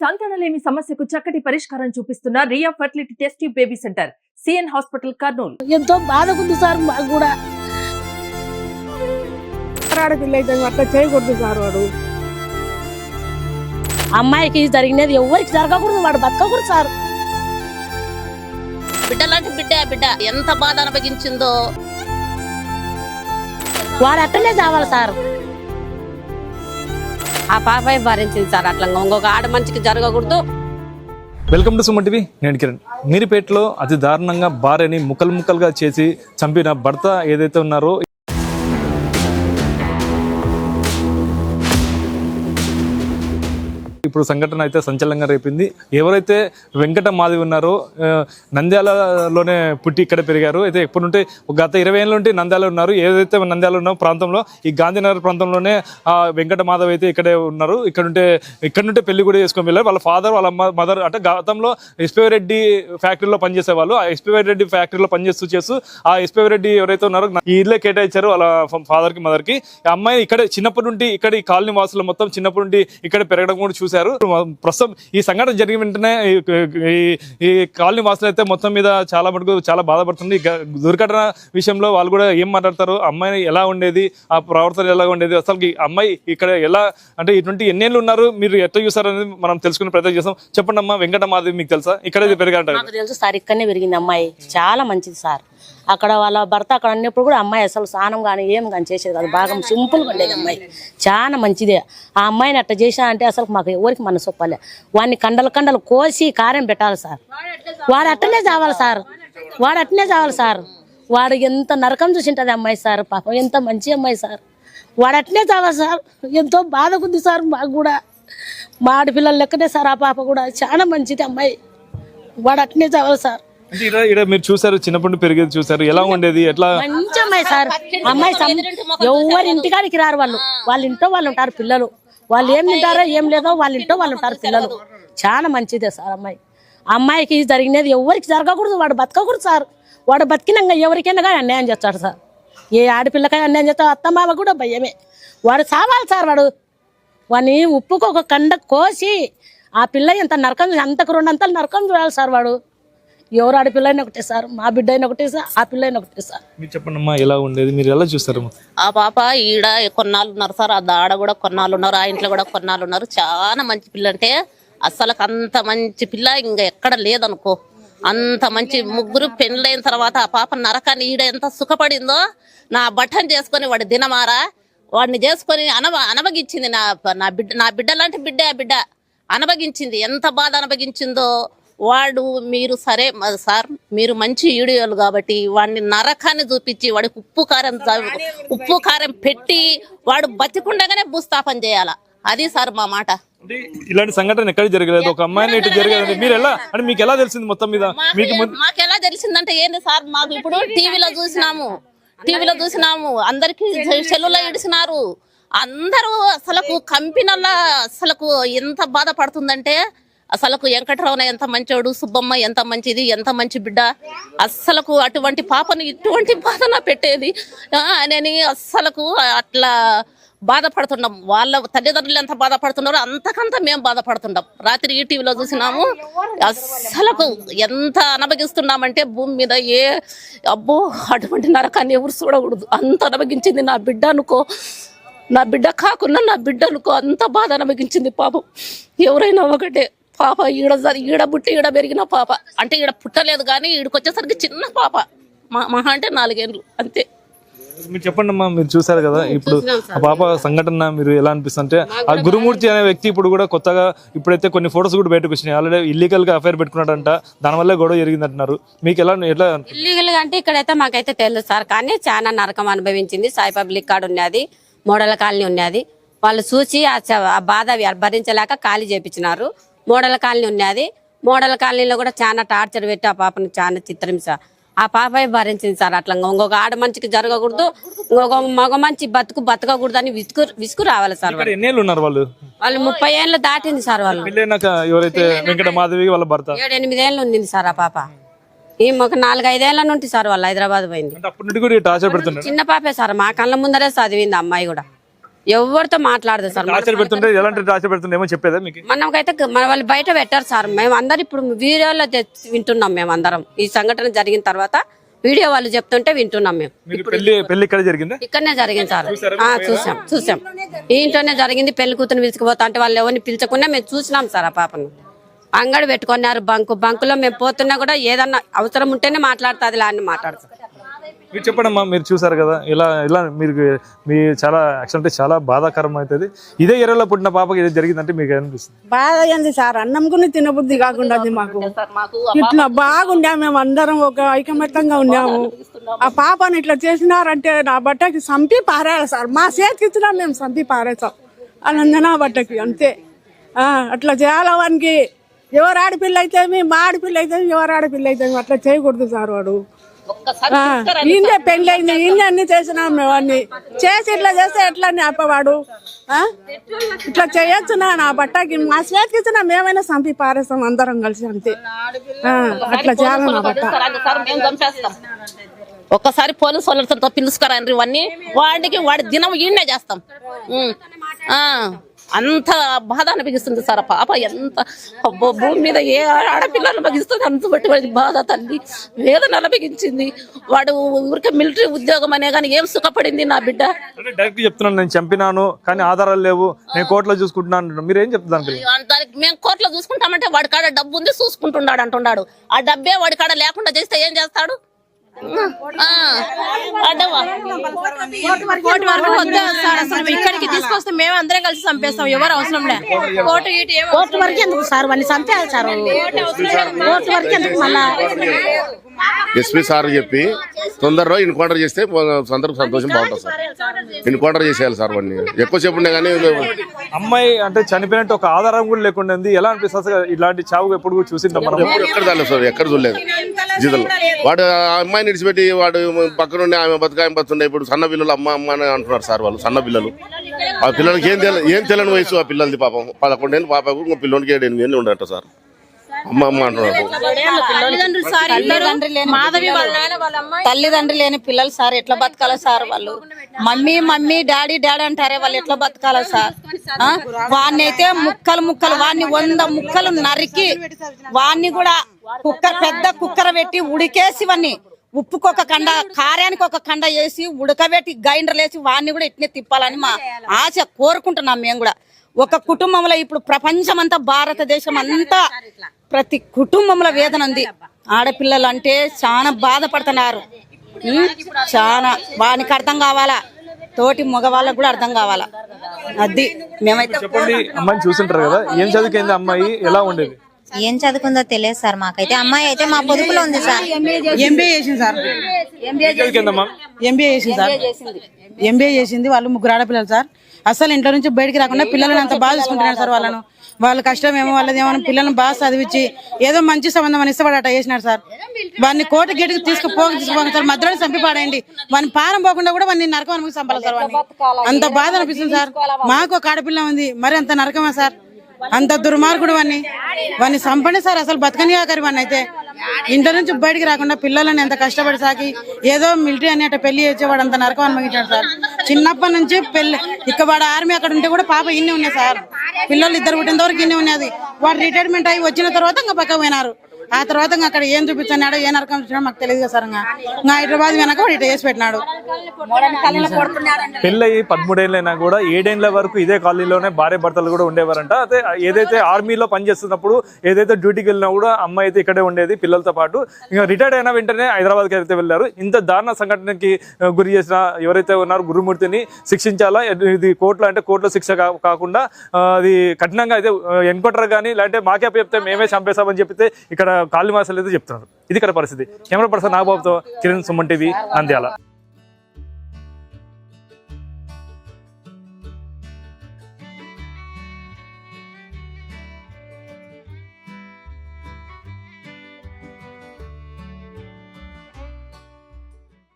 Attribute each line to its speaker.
Speaker 1: సంతానలేమి సమస్యకు చక్కటి పరిష్కారం చూపిస్తున్న Ria fertility test tube baby centre CN hospital Kurnool.
Speaker 2: ఎంతో బాధకుంది సార్ మాకు కూడా. ఆడపిల్ల అయితే అట్లా చేయకూడదు సార్. వాడు అమ్మాయికి జరిగినది ఎవరికి జరగకూడదు, వాడు బతకకూడదు సార్.
Speaker 3: బిడ్డలాంటి బిడ్డ ఎంత బాధ అనుభవించిందో
Speaker 2: వాడు అట్టనే చావాలి సార్.
Speaker 4: ఆ పాప భరించింది సార్. అట్లా ఇంకొక ఆడ మనిషికి జరగకూడదు.
Speaker 5: Welcome to Suman TV. నేను కిరణ్. మీరుపేటలో అతి దారుణంగా భార్యని ముక్కలుగా చేసి చంపిన భర్త ఏదైతే ఉన్నారో ఇప్పుడు సంఘటన అయితే సంచలనంగా రేపింది. ఎవరైతే వెంకట మాధవి ఉన్నారో నంద్యాలలోనే పుట్టి ఇక్కడ పెరిగారు. అయితే ఎప్పటి నుండి గత 20 ఏళ్ళ నుండి నంద్యాల ఉన్నారు. ఏదైతే నంద్యాల ఉన్న ప్రాంతంలో ఈ గాంధీనగర్ ప్రాంతంలోనే వెంకట మాధవ్ అయితే ఇక్కడే ఉన్నారు. ఇక్కడ నుండి పెళ్లి కూడా చేసుకొని వెళ్ళారు. వాళ్ళ ఫాదర్ వాళ్ళ మదర్ అంటే గతంలో ఎస్పీ రెడ్డి ఫ్యాక్టరీలో పనిచేసే వాళ్ళు. ఆ ఎస్పీ రెడ్డి ఫ్యాక్టరీలో పనిచేస్తూ ఆ ఎస్పీ రెడ్డి ఎవరైతే ఉన్నారో ఈ ఇల్లే కేటాయించారు వాళ్ళ ఫాదర్ కి మదర్ కి. అమ్మాయి ఇక్కడ చిన్నప్పటి నుండి ఇక్కడ ఈ కాలనీ వాసులు మొత్తం చిన్నప్పటి నుండి ఇక్కడ పెరగడం కూడా చూశారు. ప్రస్తుతం ఈ సంఘటన జరిగిన వెంటనే ఈ కాలనీ వాసులు అయితే మొత్తం మీద చాలా బాధపడుతుంది. దుర్ఘటన విషయంలో వాళ్ళు కూడా ఏం మాట్లాడతారు, అమ్మాయి ఎలా ఉండేది, ఆ ప్రవర్తన ఎలా ఉండేది, అసలు అమ్మాయి ఇక్కడ ఎలా అంటే ఇటువంటి ఎన్నేళ్ళు ఉన్నారు, మీరు ఎట్లా చూసారు అనేది మనం తెలుసుకునే ప్రయత్నం చేస్తాం. చెప్పండి అమ్మా, వెంకట మాధవి మీకు తెలుసా? ఇక్కడే పెరిగారు.
Speaker 2: నాకు తెలుసు సార్, ఇక్కడనే పెరిగింది అమ్మాయి. చాలా మంచిది సార్. అక్కడ వాళ్ళ భర్త అక్కడ అన్నప్పుడు కూడా అమ్మాయి అసలు స్నానం కానీ ఏం కానీ చేసేది కాదు. బాగా సింపుల్గా ఉండేది అమ్మాయి. చాలా మంచిదే. ఆ అమ్మాయిని అట్లా చేసా అంటే అసలు మాకు ఎవరికి మనసు ఒప్పలే. వాడిని కండలు కోసి కారం పెట్టాలి సార్. వాడు అట్టనే చావాలి సార్. వాడు ఎంత నరకం చూసింటది అమ్మాయి సార్. పాపం ఎంత మంచి అమ్మాయి సార్. వాడు అట్టనే చావాలి సార్. ఎంతో బాధకుంది సార్ మాకు కూడా. మా ఆడపిల్లల లెక్కనే సార్. ఆ పాప కూడా చాలా మంచిది అమ్మాయి. వాడు అట్టనే చావాలి సార్.
Speaker 5: మీరు చూసారు, చిన్నప్పుడు పెరిగేది చూసారు, ఎలా ఉండేది, ఎట్లా?
Speaker 2: మంచి అమ్మాయి సార్. అమ్మాయి ఎవరి ఇంటికాడికి రారు. వాళ్ళ ఇంట్లో వాళ్ళు ఉంటారు పిల్లలు. వాళ్ళు ఏం తింటారో ఏం లేదో వాళ్ళ ఇంట్లో వాళ్ళు ఉంటారు పిల్లలు. చాలా మంచిదే సార్ అమ్మాయి. అమ్మాయికి జరిగినది ఎవరికి జరగకూడదు, వాడు బతకకూడదు సార్. వాడు బతికినాక ఎవరికైనా కానీ అన్యాయం చేస్తాడు సార్. ఏ ఆడపిల్లకైనా అన్యాయం చేస్తాడు. అత్తమావ కూడా భయమే. వాడు చావాలి సార్. వాడిని ఉప్పుకు ఒక కండ కోసి ఆ పిల్ల ఎంత నరకం, అంతకు 2 అంతలు నరకం చూడాలి సార్. వాడు ఎవరు ఆడపిల్ల అయినా ఒకటే సార్, మా బిడ్డ అయినా ఒకటే సార్, ఆ పిల్ల అయినా ఒకటే సార్.
Speaker 5: మీరు చెప్పండి అమ్మా, ఎలా ఉండేది, మీరు ఎలా చూస్తారు?
Speaker 3: ఆ పాప ఈడ కొన్నాళ్ళు ఉన్నారు సార్, ఆ ఆడ కూడా కొన్నాళ్ళు ఉన్నారు, ఆ ఇంట్లో కూడా కొన్నాళ్ళు ఉన్నారు. చాలా మంచి పిల్ల అంటే అసలు అంత మంచి పిల్ల ఇంకా ఎక్కడ లేదనుకో. అంత మంచి ముగ్గురు పెళ్ళైన తర్వాత ఆ పాప నరకాన్ని ఈడ ఎంత సుఖపడిందో. నా బట్టన్ చేసుకొని వాడి దినమారా వాడిని చేసుకొని అనబగించింది. నా బిడ్డ లాంటి బిడ్డ అనబగించింది. ఎంత బాధ అనబగించిందో. వాడు మీరు సరే సార్, మీరు మంచి ఈడియోలు కాబట్టి వాడిని నరకాన్ని చూపించి వాడికి ఉప్పు కారం పెట్టి వాడు బతికుండగానే భూస్థాపన చేయాల. అది సార్ మా మాట.
Speaker 5: ఇలాంటి సంఘటన ఎక్కడ జరగలేదు, ఒక అమ్మాయిని ఇటు జరగలేదు. మీరు ఎలా అంటే మీకు ఎలా తెలిసింది మొత్తం మీద?
Speaker 3: మాకు ఎలా తెలిసిందంటే ఏంది సార్, మాకు ఇప్పుడు టీవీలో చూసినాము, అందరికి సెల్లులో ఇడిసినారు అందరూ. అసలకు కంపెనీల అసలకు ఎంత బాధపడుతుందంటే అసలకు వెంకటరావున ఎంత మంచోడు, సుబ్బమ్మ ఎంత మంచిది, ఎంత మంచి బిడ్డ. అస్సలకు అటువంటి పాపను ఇటువంటి బాధన పెట్టేది అని అస్సలకు అట్లా బాధపడుతున్నాం. వాళ్ళ తల్లిదండ్రులు ఎంత బాధపడుతున్నారో అంతకంత మేము బాధపడుతున్నాం. రాత్రి ఈ టీవీలో చూసినాము. అస్సలకు ఎంత అనుభవిస్తున్నామంటే భూమి మీద అబ్బో అటువంటి నరకాన్ని ఎవరు చూడకూడదు. అంత అనుభవించింది నా బిడ్డ అనుకో. నా బిడ్డ కాకుండా నా బిడ్డ అనుకో. అంత బాధ అనుభవించింది పాపం. ఎవరైనా ఒకటే పాప ఈడ పుట్టి ఈడ పెరిగిన పాప అంటే ఈడ పుట్టలేదు కానీ ఈడకొచ్చేసరికి చిన్న పాప, మహా అంటే 4 ఏళ్ళు అంతే.
Speaker 5: మీరు చెప్పండి అమ్మా, మీరు చూసారు కదా ఇప్పుడు ఆ పాప సంఘటన, మీరు ఎలా అనిపిస్తుంది? ఆ గురుమూర్తి అనే వ్యక్తి ఇప్పుడు కూడా కొత్తగా ఇప్పుడైతే కొన్ని ఫొటోస్ కూడా బయటకు వచ్చినాయి. ఆల్రెడీ ఇల్లీగల్ గా అఫైర్ పెట్టుకున్నాడంట, దానివల్ల గొడవ జరిగిందంటున్నారు. మీకు ఎట్లా?
Speaker 4: ఇల్లీగల్ గా అంటే ఇక్కడైతే మాకైతే తెలియదు సార్, కానీ చాలా నరకం అనుభవించింది. సాయి పబ్లిక్ కార్డు ఉన్నది, మోడల్ కాలనీ ఉన్నది. వాళ్ళు చూసి ఆ బాధ భరించలేక ఖాళీ చేపించినారు. మోడల్ కాలనీ ఉన్నది. మోడల్ కాలనీలో కూడా చాలా టార్చర్ పెట్టి ఆ పాపను చాలా చిత్రహింస ఆ పాప భరించింది సార్. అట్లా ఇంకొక ఆడ మనిషికి జరగకూడదు, ఇంకొక మగ మంచి బతకకూడదు అని విసుగు రావాలి సార్.
Speaker 5: వాళ్ళు
Speaker 4: 30 ఏళ్ళు దాటింది సార్. వాళ్ళు 7-8 ఏళ్ళు ఉంది సార్ ఆ పాప. ఈ ఒక 4-5 ఏళ్ళ నుండి సార్ వాళ్ళు హైదరాబాద్ పోయింది. చిన్న పాపే సార్, మా కళ్ళ ముందరే చదివింది అమ్మాయి కూడా. ఎవరితో మాట్లాడదు సార్.
Speaker 5: టార్చర్ పెడుతుంటే ఎలాంటి టార్చర్ పెడుతుంటే ఏమో చెప్పేదా మీకు?
Speaker 4: మనకైతే మన వాళ్ళు బయట పెట్టారు సార్. మేము అందరు ఇప్పుడు వీడియోలో వింటున్నాం. మేము అందరం ఈ సంఘటన జరిగిన తర్వాత వీడియో వాళ్ళు చెప్తుంటే వింటున్నాం. మేము
Speaker 5: పెళ్లి ఇక్కడ జరిగిందా?
Speaker 4: ఇక్కడనే జరిగింది సార్. చూసాం ఈ ఇంట్లోనే జరిగింది. పెళ్లి కూతురు పిలుచుకుపోతా అంటే వాళ్ళు ఎవరిని పిలుచకుండా మేము చూసినాం సార్. ఆ పాపను అంగడి పెట్టుకున్నారు. బంకులో మేము పోతున్నా కూడా ఏదన్నా అవసరం ఉంటేనే మాట్లాడుతుంది అని మాట్లాడుతాం.
Speaker 5: మీరు చెప్పండమ్మా, మీరు చూసారు కదా ఇలా మీరు మీ చాలా యాక్చువల్ అంటే చాలా బాధాకరం అవుతుంది. ఇదే ఏరియాలో పుట్టిన పాపకి ఇది జరిగిందంటే మీకు అనిపిస్తుంది?
Speaker 6: బాధ అయింది సార్. అన్నం కూడా తినబుద్ధి కాకుండా మాకు ఇట్లా బాగుండా. మేము అందరం ఒక ఐకమత్యంగా ఉన్నాము. ఆ పాపను ఇట్లా చేసినారంటే నా బట్టకి సంపి పారేయాలి సార్. మా చేతికి ఇచ్చినా మేము సంపి పారేసాం అలా బట్టకి అంతే. అట్లా చేయాలి. వానికి ఎవరు ఆడపిల్ల అయితే మా ఆడపిల్ల అయితే ఎవరు ఆడపిల్ల అయితే అట్లా చేయకూడదు సార్. వాడు ఈయనే పెళ్లి అయింది, ఈయన అన్ని చేసినాం. మేము అన్ని చేసి ఇట్లా చేస్తే ఎట్లా అప్పవాడు ఇట్లా చేయొచ్చు. నా బట్టకి మా చేతికి ఇచ్చినా మేమైనా సంపి పారేస్తాం అందరం కలిసి అంతే. అట్లా చేయాలి నా బట్ట.
Speaker 3: ఒక్కసారి పోలీసు వాళ్ళతో పిలుచుకురండి ఇవన్నీ. వాడి దినం ఈయనే చేస్తాం. అంత బాధ అనిపిస్తుంది సార్. పాప ఎంత భూమి మీద ఏ ఆడపిల్లలు అనిపిస్తుంది అంత బట్టి బాధ. తల్లి వేదన అనిపించింది. వాడు ఊరికే మిలిటరీ ఉద్యోగం అనే కానీ ఏం సుఖపడింది నా బిడ్డ.
Speaker 5: డైరెక్ట్ చెప్తున్నాను, నేను చంపినాను కానీ ఆధారాలు లేవు, నేను కోర్టులో చూసుకుంటున్నాను. మీరు ఏం చెప్తాను?
Speaker 3: దానికి మేము కోర్టులో చూసుకుంటామంటే వాడి కాడ డబ్బు ఉంది చూసుకుంటున్నాడు అంటున్నాడు. ఆ డబ్బే వాడి కాడ లేకుండా చేస్తే ఏం చేస్తాడు?
Speaker 7: ఇక్కడికి తీసుకొస్తే మేము అందరం కలిసి చంపేస్తాం. ఎవరు అవసరం లేదు.
Speaker 2: కోర్టు వరకు ఎందుకు సార్? వాడిని చంపేయాలి సార్. కోర్టు వరకు ఎందుకు? మళ్ళా
Speaker 8: ఎస్పీ సార్ చెప్పి తొందరలో ఎన్కౌంటర్ చేస్తే సంతోషం బాగుంటుంది సార్. ఎన్కౌంటర్ చేసేయాలి సార్. వాడిని ఎక్కువసేపు ఉండే కానీ
Speaker 5: అమ్మాయి అంటే చనిపోయినట్టు ఒక ఆధారం కూడా లేకుండా ఎలా అనిపిస్తుంది? ఇలాంటి చావు ఎప్పుడు చూసిందా మనం?
Speaker 8: ఎక్కడ చాలేదు సార్, ఎక్కడ చూడలేదు జీతలు. వాడు అమ్మాయిని విడిచిపెట్టి వాడు పక్కనుండి ఆమె బతుకాయం బతుండే. ఇప్పుడు సన్న పిల్లలు అమ్మ అమ్మ అని అంటున్నారు సార్. వాళ్ళు సన్న పిల్లలు. ఆ పిల్లలకి ఏం తెలియని వయసు ఆ పిల్లలది. పాపం 11 ఏళ్ళు పాపకు, ఇంకో పిల్లలకి 7 8 ఏళ్ళు ఉండట సార్. అమ్మ అమ్మ అంటున్నారు.
Speaker 7: తల్లిదండ్రులు లేని పిల్లలు సార్ ఎట్లా బతకాల సార్? వాళ్ళు మమ్మీ మమ్మీ డాడీ డాడీ అంటారే, వాళ్ళు ఎట్లా బతకాల సార్? వాడిని అయితే ముక్కలు వాడిని 100 ముక్కలు నరికి వాడిని కూడా పెద్ద కుక్కర పెట్టి ఉడికేసి వాడిని ఉప్పుకొక కండ కారానికి ఒక కండ వేసి ఉడకబెట్టి గ్రైండర్లు వేసి వాడిని కూడా ఇట్నే తిప్పాలని మా ఆశ కోరుకుంటున్నాం. మేము కూడా ఒక కుటుంబంలో ఇప్పుడు ప్రపంచం అంతా, భారతదేశం అంతా ప్రతి కుటుంబంలో వేదన ఉంది. ఆడపిల్లలు అంటే చాలా బాధపడుతున్నారు. చాలా వానికి అర్థం కావాలా, తోటి మగవాళ్ళకు కూడా అర్థం కావాలా. అది మేమైతే
Speaker 5: చెప్పండి. అమ్మాయిని చూసింటారు కదా, ఏం చదువుకుంది అమ్మాయి? ఎలా ఉండేది?
Speaker 9: ఏం చదువుకుందో తెలియదు సార్ మాకైతే. అమ్మాయి అయితే మా పొదుపులో ఉంది సార్.
Speaker 6: ఎంబీఏ చేసింది సార్. ఎంబీఏ చేసింది. వాళ్ళు 3 ఆడపిల్లలు సార్. అసలు ఇంట్లో నుంచి బయటికి రాకుండా పిల్లలను అంత బాగా చూసుకుంటున్నారు సార్. వాళ్ళ కష్టం ఏమో వాళ్ళదేమో పిల్లలను బాగా చదివించి ఏదో మంచి సంబంధం అని ఇష్టపడి అట్ట చేసినారు సార్. వాడిని కోర్టు గేటుకి తీసుకుపోక సార్. మధ్యలో చంపి పాడేయండి. వాడిని పారం పోకుండా కూడా వాడిని నరకం అనుకుని చంపాలి సార్. వాడిని అంత బాధ అనిపిస్తుంది సార్. మాకు ఒక ఆడపిల్ల ఉంది, మరి అంత నరకమా సార్? అంత దుర్మార్గుడు వాడిని చంపండి సార్. అసలు బతకని ఆఖరి వాడిని అయితే ఇంట్లో నుంచి బయటికి రాకుండా పిల్లలని ఎంత కష్టపడి సాకి ఏదో మిలిటరీ అని అట్ట పెళ్లి చేసేవాడు అంత నరకం అనుభవించాడు సార్. చిన్నప్పటి నుంచి పెళ్లి ఇక వాడు ఆర్మీ అక్కడ ఉంటే కూడా పాప ఇన్ని ఉన్నాయి సార్. పిల్లలు 2 పుట్టిన వరకు ఇన్ని ఉన్నది. వాడు రిటైర్మెంట్ అయ్యి వచ్చిన తర్వాత ఇంకా పక్క పోయినారు. ఆ తర్వాత అక్కడ ఏం చూపించాడు, ఏ నరకం చూసినా మాకు తెలియదు కదా సార్. ఇంకా హైదరాబాద్ వెనక వాడు ఇట్లా చేసి పెట్టినాడు.
Speaker 5: పెళ్ళయి 13 ఏళ్ళైనా కూడా 7 ఏళ్ళ వరకు ఇదే కాలనీలోనే భార్య భర్తలు కూడా ఉండేవారంట. అదే ఏదైతే ఆర్మీలో పనిచేస్తున్నప్పుడు ఏదైతే డ్యూటీకి వెళ్ళినా కూడా అమ్మాయి అయితే ఇక్కడే ఉండేది పిల్లలతో పాటు. ఇంకా రిటైర్డ్ అయిన వెంటనే హైదరాబాద్కి అయితే వెళ్ళారు. ఇంత దారుణ సంఘటనకి గురి చేసిన ఎవరైతే ఉన్నారో గురుమూర్తిని శిక్షించాలా. ఇది కోర్టులో శిక్ష కాకుండా అది కఠినంగా అయితే ఎన్కౌంటర్ కానీ లేదంటే మాకే చెప్తే మేమే చంపేస్తామని చెప్పితే ఇక్కడ కాలనీ వాసులు అయితే చెప్తున్నారు. ఇది ఇక్కడ పరిస్థితి. కెమెరా పర్సన్ నాగబాబుతో కిరణ్, సుమన్ టీవీ, నంద్యాల.